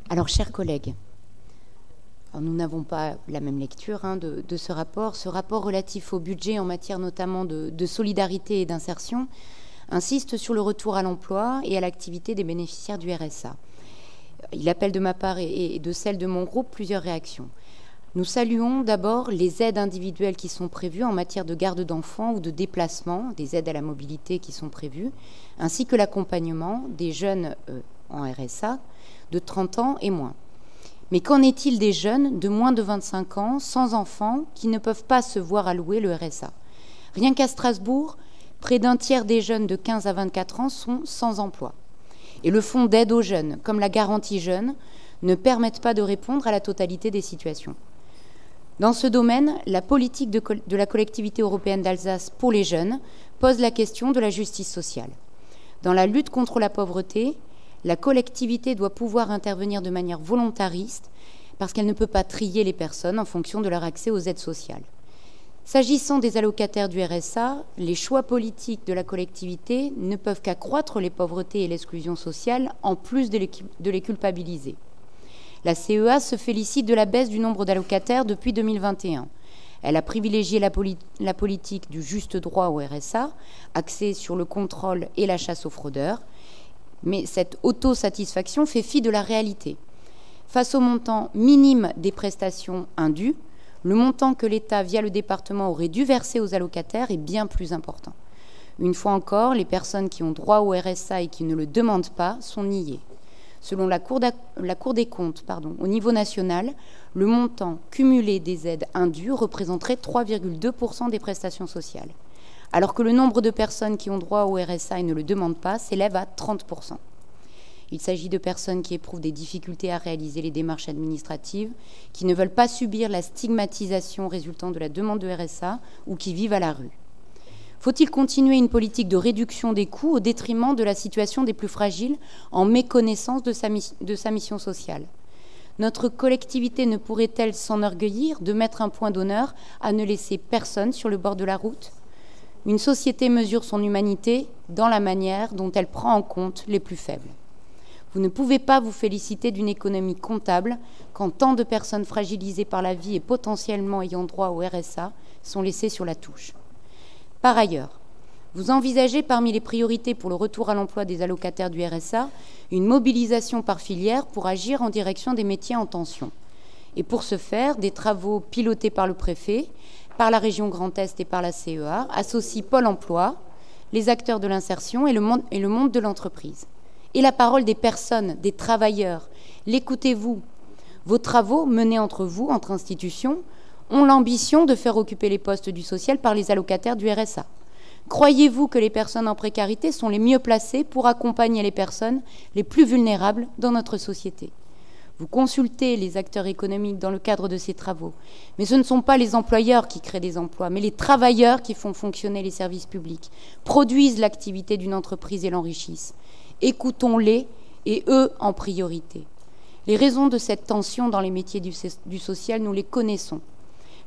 Alors, chers collègues, nous n'avons pas la même lecture de ce rapport. Ce rapport relatif au budget en matière notamment de solidarité et d'insertion insiste sur le retour à l'emploi et à l'activité des bénéficiaires du RSA. Il appelle de ma part et de celle de mon groupe plusieurs réactions. Nous saluons d'abord les aides individuelles qui sont prévues en matière de garde d'enfants ou de déplacement, des aides à la mobilité qui sont prévues, ainsi que l'accompagnement des jeunes en RSA de 30 ans et moins. Mais qu'en est-il des jeunes de moins de 25 ans, sans enfants, qui ne peuvent pas se voir allouer le RSA? Rien qu'à Strasbourg, près d'un tiers des jeunes de 15 à 24 ans sont sans emploi. Et le fonds d'aide aux jeunes, comme la garantie jeunes, ne permettent pas de répondre à la totalité des situations. Dans ce domaine, la politique de la collectivité européenne d'Alsace pour les jeunes pose la question de la justice sociale. Dans la lutte contre la pauvreté, la collectivité doit pouvoir intervenir de manière volontariste parce qu'elle ne peut pas trier les personnes en fonction de leur accès aux aides sociales. S'agissant des allocataires du RSA, les choix politiques de la collectivité ne peuvent qu'accroître les pauvretés et l'exclusion sociale, en plus de les culpabiliser. La CEA se félicite de la baisse du nombre d'allocataires depuis 2021. Elle a privilégié la politique du juste droit au RSA, axée sur le contrôle et la chasse aux fraudeurs. Mais cette autosatisfaction fait fi de la réalité. Face au montant minime des prestations indues, le montant que l'État, via le département, aurait dû verser aux allocataires est bien plus important. Une fois encore, les personnes qui ont droit au RSA et qui ne le demandent pas sont niées. Selon la Cour des comptes, au niveau national, le montant cumulé des aides indues représenterait 3,2% des prestations sociales, alors que le nombre de personnes qui ont droit au RSA et ne le demandent pas s'élève à 30%. Il s'agit de personnes qui éprouvent des difficultés à réaliser les démarches administratives, qui ne veulent pas subir la stigmatisation résultant de la demande de RSA ou qui vivent à la rue. Faut-il continuer une politique de réduction des coûts au détriment de la situation des plus fragiles en méconnaissance de sa mission sociale? Notre collectivité ne pourrait-elle s'enorgueillir de mettre un point d'honneur à ne laisser personne sur le bord de la route? Une société mesure son humanité dans la manière dont elle prend en compte les plus faibles. Vous ne pouvez pas vous féliciter d'une économie comptable quand tant de personnes fragilisées par la vie et potentiellement ayant droit au RSA sont laissées sur la touche. Par ailleurs, vous envisagez parmi les priorités pour le retour à l'emploi des allocataires du RSA une mobilisation par filière pour agir en direction des métiers en tension. Et pour ce faire, des travaux pilotés par le préfet, par la région Grand Est et par la CEA associent Pôle emploi, les acteurs de l'insertion et le monde de l'entreprise. Et la parole des personnes, des travailleurs, l'écoutez-vous. Vos travaux menés entre vous, entre institutions, ont l'ambition de faire occuper les postes du social par les allocataires du RSA. Croyez-vous que les personnes en précarité sont les mieux placées pour accompagner les personnes les plus vulnérables dans notre société? Vous consultez les acteurs économiques dans le cadre de ces travaux, mais ce ne sont pas les employeurs qui créent des emplois, mais les travailleurs qui font fonctionner les services publics, produisent l'activité d'une entreprise et l'enrichissent. Écoutons-les, et eux en priorité. Les raisons de cette tension dans les métiers du social, nous les connaissons.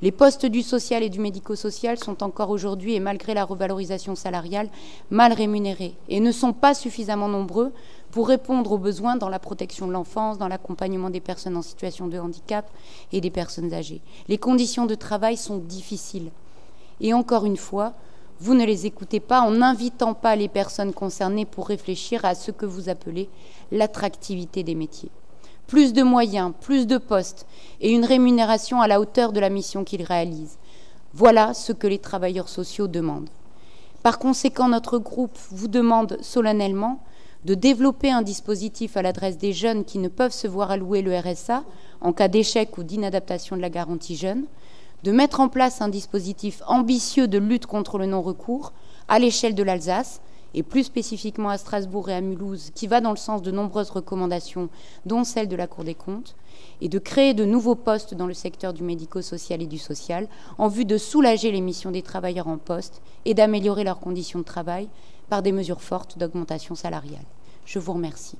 Les postes du social et du médico-social sont encore aujourd'hui, et malgré la revalorisation salariale, mal rémunérés et ne sont pas suffisamment nombreux pour répondre aux besoins dans la protection de l'enfance, dans l'accompagnement des personnes en situation de handicap et des personnes âgées. Les conditions de travail sont difficiles. Et encore une fois, vous ne les écoutez pas en n'invitant pas les personnes concernées pour réfléchir à ce que vous appelez l'attractivité des métiers. Plus de moyens, plus de postes et une rémunération à la hauteur de la mission qu'ils réalisent. Voilà ce que les travailleurs sociaux demandent. Par conséquent, notre groupe vous demande solennellement de développer un dispositif à l'adresse des jeunes qui ne peuvent se voir allouer le RSA en cas d'échec ou d'inadaptation de la garantie jeune, de mettre en place un dispositif ambitieux de lutte contre le non-recours à l'échelle de l'Alsace, et plus spécifiquement à Strasbourg et à Mulhouse, qui va dans le sens de nombreuses recommandations, dont celle de la Cour des comptes, et de créer de nouveaux postes dans le secteur du médico-social et du social, en vue de soulager les missions des travailleurs en poste et d'améliorer leurs conditions de travail par des mesures fortes d'augmentation salariale. Je vous remercie.